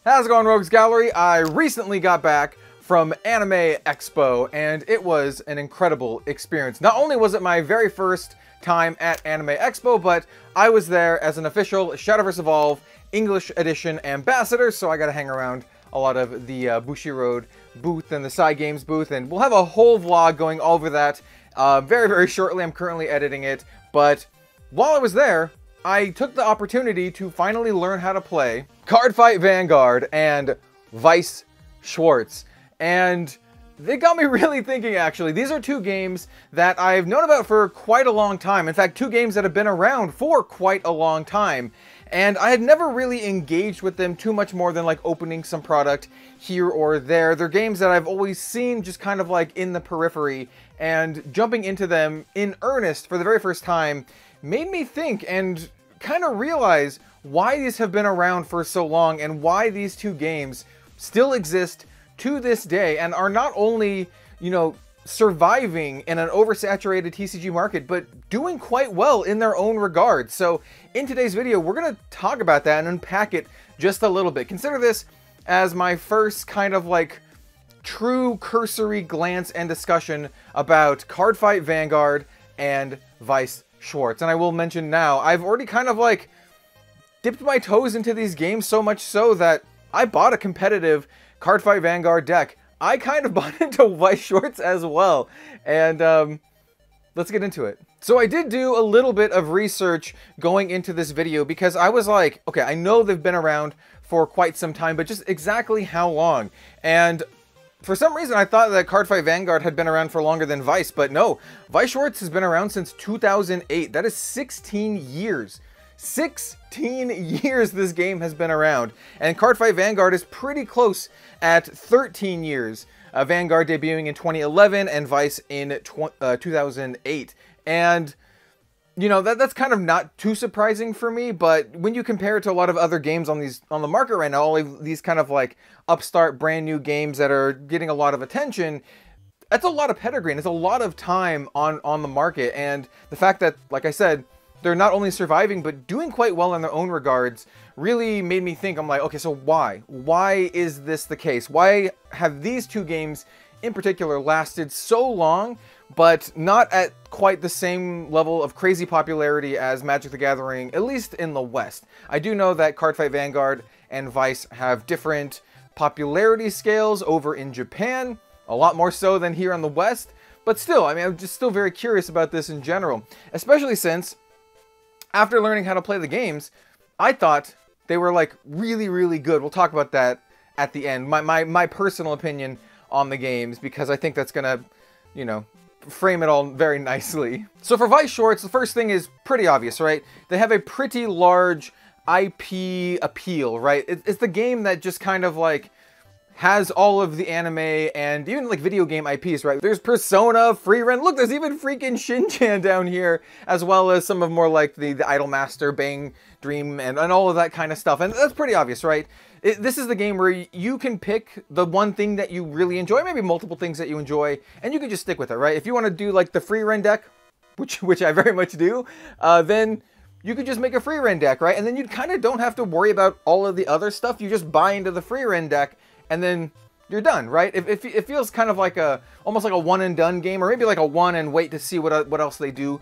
How's it going, Rogues Gallery? I recently got back from Anime Expo, and it was an incredible experience. Not only was it my very first time at Anime Expo, but I was there as an official Shadowverse Evolve English Edition ambassador, so I got to hang around a lot of the Bushiroad booth and the Cygames booth, and we'll have a whole vlog going over that very, very shortly. I'm currently editing it, but while I was there, I took the opportunity to finally learn how to play Cardfight Vanguard and Weiss Schwarz. And they got me really thinking, actually. These are two games that I've known about for quite a long time. In fact, two games that have been around for quite a long time. And I had never really engaged with them too much more than like opening some product here or there. They're games that I've always seen just kind of like in the periphery, and jumping into them in earnest for the very first time made me think and kind of realize why these have been around for so long and why these two games still exist to this day and are not only, you know, surviving in an oversaturated TCG market, but doing quite well in their own regard. So in today's video, we're going to talk about that and unpack it just a little bit. Consider this as my first kind of like true cursory glance and discussion about Cardfight Vanguard and Weiss Schwarz. And I will mention now, I've already kind of like dipped my toes into these games, so much so that I bought a competitive Cardfight Vanguard deck. I kind of bought into Weiss Schwarz as well. And let's get into it. So I did do a little bit of research going into this video because I was like, okay, I know they've been around for quite some time, but just exactly how long? And for some reason, I thought that Cardfight Vanguard had been around for longer than Weiss, but no. Weiss Schwarz has been around since 2008. That is 16 years. 16 years this game has been around. And Cardfight Vanguard is pretty close at 13 years. Vanguard debuting in 2011 and Weiss in 2008. And you know, that's kind of not too surprising for me, but when you compare it to a lot of other games on the market right now, all of these kind of like upstart brand new games that are getting a lot of attention, that's a lot of pedigree and it's a lot of time on the market. And the fact that, like I said, they're not only surviving but doing quite well in their own regards really made me think, I'm like, okay, so why? Why is this the case? Why have these two games in particular lasted so long, but not at quite the same level of crazy popularity as Magic the Gathering, at least in the West? I do know that Cardfight Vanguard and Weiss have different popularity scales over in Japan, a lot more so than here in the West, but still, I mean, I'm just still very curious about this in general, especially since after learning how to play the games, I thought they were like really, really good. We'll talk about that at the end, my personal opinion on the games, because I think that's gonna, you know, frame it all very nicely. So for Weiss Schwarz, the first thing is pretty obvious, right? They have a pretty large IP appeal, right? It's the game that just kind of like has all of the anime and even like video game IPs, right? There's Persona, Frieren, look, there's even freaking Shin-Chan down here, as well as some of more like the Idolmaster, Bang Dream, and all of that kind of stuff. And that's pretty obvious, right? This is the game where you can pick the one thing that you really enjoy, maybe multiple things that you enjoy, and you can just stick with it, right? If you want to do like the Frieren deck, which I very much do, then you could just make a Frieren deck, right? And then you kind of don't have to worry about all of the other stuff. You just buy into the Frieren deck, and then you're done, right? It feels kind of like almost like a one and done game, or maybe like a one and wait to see what else they do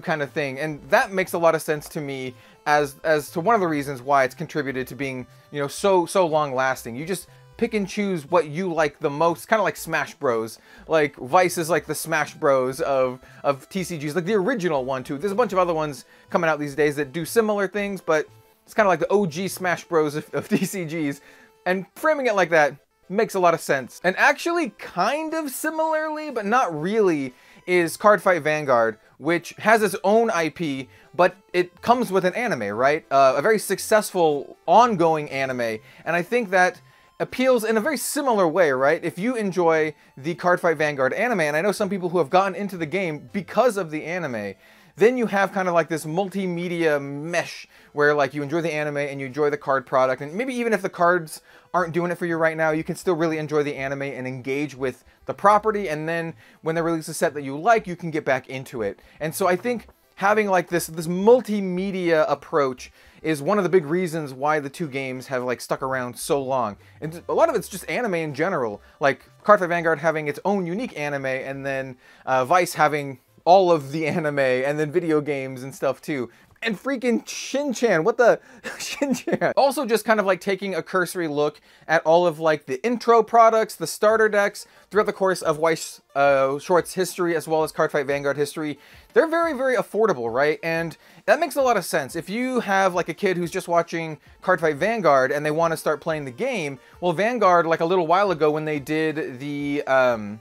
kind of thing. And that makes a lot of sense to me as to one of the reasons why it's contributed to being, you know, so long lasting. You just pick and choose what you like the most, kind of like Smash Bros. Like Weiss is like the Smash Bros of TCGs, like the original one too. There's a bunch of other ones coming out these days that do similar things, but it's kind of like the OG Smash Bros of TCGs. And framing it like that makes a lot of sense. And actually kind of similarly, but not really, is Cardfight Vanguard, which has its own IP, but it comes with an anime, right? A very successful ongoing anime. And I think that appeals in a very similar way, right? If you enjoy the Cardfight Vanguard anime, and I know some people who have gotten into the game because of the anime, then you have kind of like this multimedia mesh where like you enjoy the anime and you enjoy the card product, and maybe even if the cards aren't doing it for you right now, you can still really enjoy the anime and engage with the property, and then when they release a set that you like, you can get back into it. And so I think having like this multimedia approach is one of the big reasons why the two games have like stuck around so long. And a lot of it's just anime in general, like Cardfight Vanguard having its own unique anime, and then Vice having all of the anime, and then video games and stuff too. And freaking Shin-Chan, what the Shin-Chan? Also just kind of like taking a cursory look at all of like the intro products, the starter decks throughout the course of Weiss Schwarz history, as well as Cardfight Vanguard history. They're very, very affordable, right? And that makes a lot of sense. If you have like a kid who's just watching Cardfight Vanguard and they want to start playing the game, well, Vanguard, like a little while ago when they did the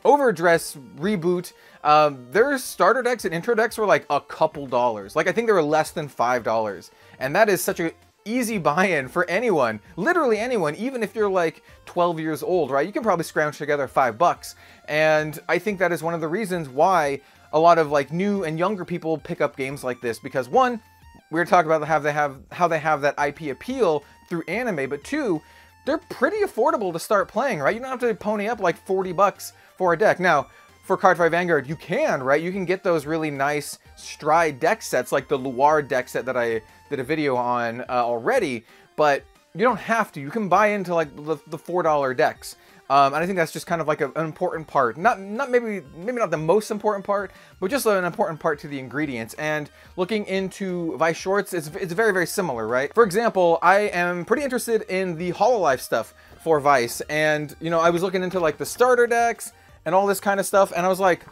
Overdress reboot, their starter decks and intro decks were like a couple dollars. Like I think they were less than $5. And that is such a easy buy-in for anyone, literally anyone, even if you're like 12 years old, right? You can probably scrounge together $5. And I think that is one of the reasons why a lot of like new and younger people pick up games like this, because one, we were talking about how they have that IP appeal through anime, but two, they're pretty affordable to start playing, right? You don't have to pony up like $40 for a deck. Now, for Cardfight Vanguard, you can, right? You can get those really nice Stride deck sets, like the Loire deck set that I did a video on already, but you don't have to. You can buy into like the $4 decks. And I think that's just kind of like an important part. Maybe not the most important part, but just an important part to the ingredients. And looking into Weiss Schwarz, it's very, very similar, right? For example, I am pretty interested in the Hololive stuff for Vice. And, you know, I was looking into like the starter decks and all this kind of stuff, and I was like,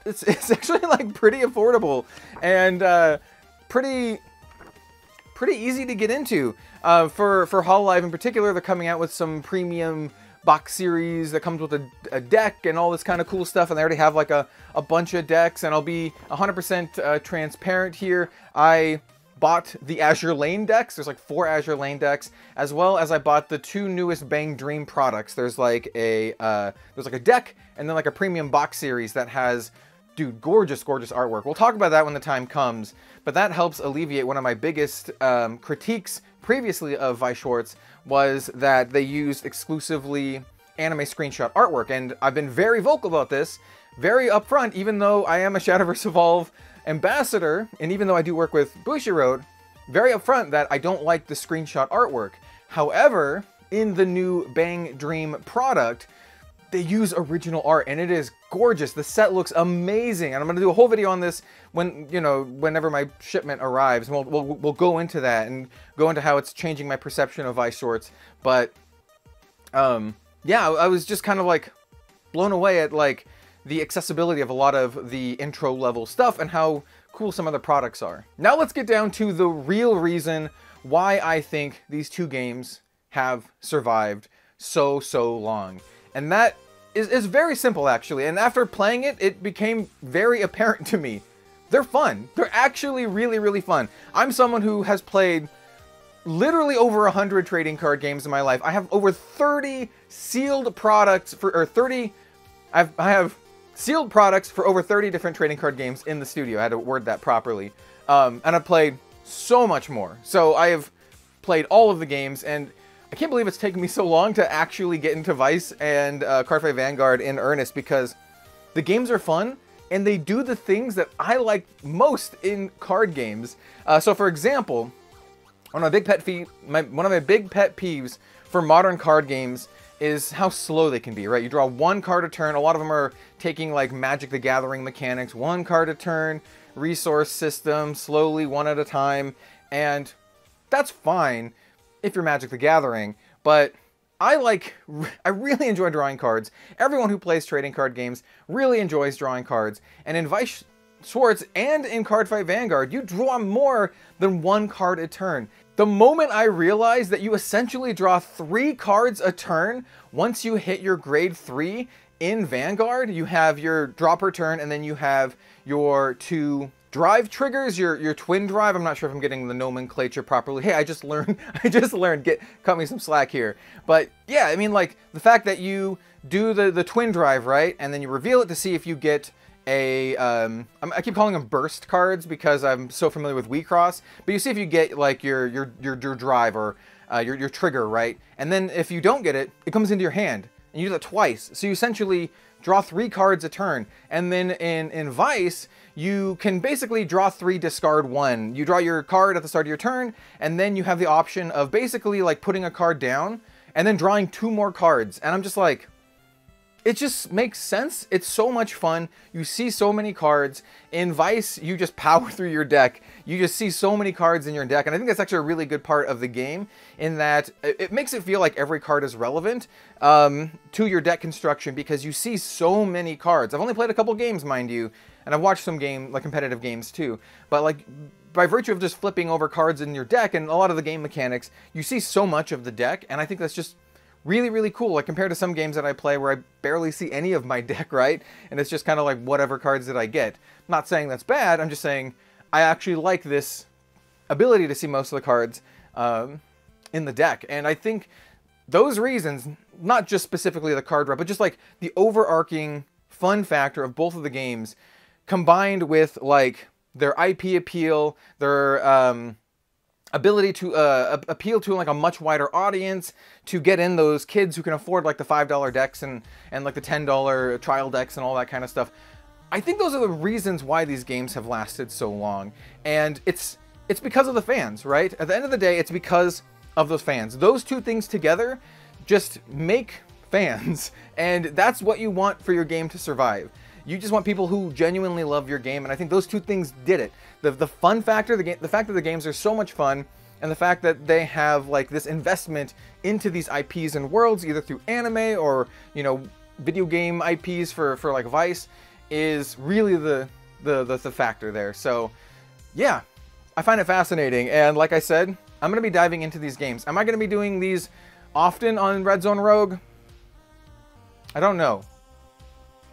it's actually like pretty affordable and pretty easy to get into. For Hololive in particular, they're coming out with some premium box series that comes with a deck and all this kind of cool stuff, and they already have like a bunch of decks. And I'll be 100% transparent here. I bought the Azure Lane decks. There's like 4 Azure Lane decks, as well as I bought the 2 newest Bang Dream products. There's like a deck and then like a premium box series that has, dude, gorgeous artwork. We'll talk about that when the time comes, but that helps alleviate one of my biggest critiques previously of Weiss Schwarz, was that they used exclusively anime screenshot artwork. And I've been very vocal about this, very upfront, even though I am a Shadowverse Evolve ambassador, and even though I do work with Bushiroad, very upfront that I don't like the screenshot artwork. However, in the new Bang Dream product, they use original art, and it is gorgeous. The set looks amazing, and I'm gonna do a whole video on this when, you know, whenever my shipment arrives, and we'll go into that and go into how it's changing my perception of Weiss Schwarz. But yeah, I was just kind of like blown away at like the accessibility of a lot of the intro level stuff and how cool some of the products are. Now let's get down to the real reason why I think these two games have survived so long. And that is very simple, actually. And after playing it, it became very apparent to me. They're fun. They're actually really fun. I'm someone who has played literally over 100 trading card games in my life. I have over 30 sealed products for, or 30, I have sealed products for over 30 different trading card games in the studio. I had to word that properly. And I've played so much more. So I have played all of the games, and I can't believe it's taken me so long to actually get into Vice and Cardfight Vanguard in earnest, because the games are fun and they do the things that I like most in card games. So for example, one of my big pet peeves for modern card games is how slow they can be, right? You draw 1 card a turn. A lot of them are taking like Magic the Gathering mechanics, 1 card a turn, resource system, slowly, 1 at a time. And that's fine if you're Magic the Gathering, but I really enjoy drawing cards. Everyone who plays trading card games really enjoys drawing cards. And in Weiss Schwarz and in Cardfight Vanguard, you draw more than 1 card a turn. The moment I realized that you essentially draw 3 cards a turn once you hit your grade 3 in Vanguard, you have your draw per turn, and then you have your 2 drive triggers, your twin drive. I'm not sure if I'm getting the nomenclature properly. Hey, I just learned, cut me some slack here. But yeah, I mean, like the fact that you do the twin drive, right? And then you reveal it to see if you get a, I keep calling them burst cards because I'm so familiar with WeCross, but you see if you get like your drive or your trigger, right? And then if you don't get it, it comes into your hand. and you do that twice. So you essentially draw 3 cards a turn. And then in Vice, you can basically draw 3, discard 1. You draw your card at the start of your turn, and then you have the option of basically like putting a card down and then drawing 2 more cards. And I'm just like, it just makes sense. It's so much fun. You see so many cards. In Vice, you just power through your deck. You just see so many cards in your deck. And I think that's actually a really good part of the game, in that it makes it feel like every card is relevant to your deck construction, because you see so many cards. I've only played a couple games, mind you, and I've watched some competitive games too. But like, by virtue of just flipping over cards in your deck and a lot of the game mechanics, you see so much of the deck. And I think that's just really, really cool. Like, compared to some games that I play where I barely see any of my deck, right? And it's just kind of like whatever cards that I get. I'm not saying that's bad. I'm just saying I actually like this ability to see most of the cards in the deck. And I think those reasons, not just specifically the card draw, but just like the overarching fun factor of both of the games, combined with like their IP appeal, their ability to appeal to like a much wider audience, to get in those kids who can afford like the $5 decks and like the $10 trial decks and all that kind of stuff. I think those are the reasons why these games have lasted so long. And it's because of the fans, right? At the end of the day, it's because of those fans. Those two things together just make fans. And that's what you want for your game to survive. You just want people who genuinely love your game, and I think those two things did it. The fun factor, the fact that the games are so much fun, and the fact that they have like this investment into these IPs and worlds, either through anime or, you know, video game IPs for like Vice, is really the factor there. So yeah, I find it fascinating, and like I said, I'm going to be diving into these games. Am I going to be doing these often on Red Zone Rogue? I don't know.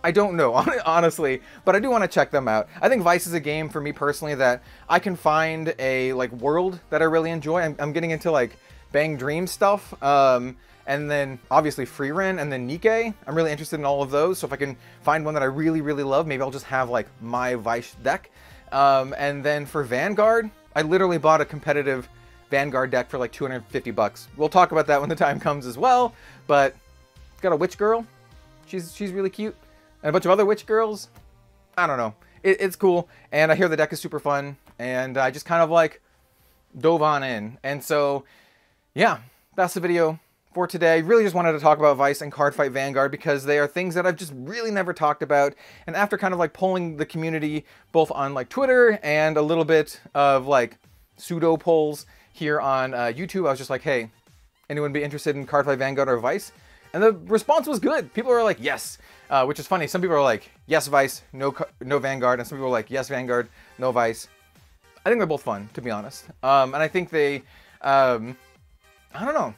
I don't know, honestly, but I do want to check them out. I think Vice is a game for me personally that I can find a like world that I really enjoy. I'm getting into like Bang Dream stuff, and then obviously Frieren, and then Nikke. I'm really interested in all of those, so if I can find one that I really, really love, maybe I'll just have like my Vice deck. And then for Vanguard, I literally bought a competitive Vanguard deck for like 250 bucks. We'll talk about that when the time comes as well, but it's got a witch girl. She's really cute. And a bunch of other witch girls. I don't know. It's cool. And I hear the deck is super fun. And I just kind of like dove on in. And so, yeah, that's the video for today. Really just wanted to talk about Vice and Cardfight Vanguard because they are things that I've just really never talked about. And after kind of like polling the community, both on like Twitter and a little bit of like pseudo polls here on YouTube, I was just like, hey, anyone be interested in Cardfight Vanguard or Vice? And the response was good. People were like, yes, which is funny. Some people are like, yes, Vice, no Vanguard. And some people are like, yes, Vanguard, no Vice. I think they're both fun, to be honest. And I think they, I don't know.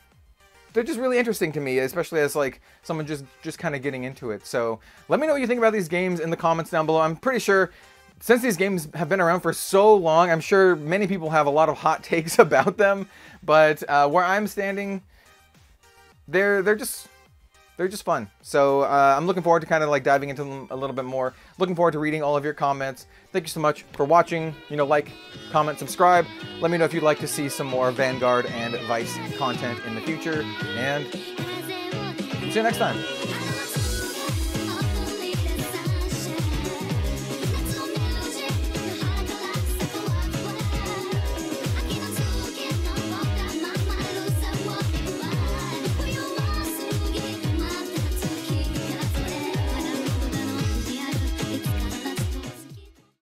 They're just really interesting to me, especially as like someone just kind of getting into it. So let me know what you think about these games in the comments down below. I'm pretty sure since these games have been around for so long, I'm sure many people have a lot of hot takes about them. But where I'm standing, they're just fun. So I'm looking forward to kind of like diving into them a little bit more. Looking forward to reading all of your comments. Thank you so much for watching. You know, like, comment, subscribe. Let me know if you'd like to see some more Vanguard and Vice content in the future. And see you next time.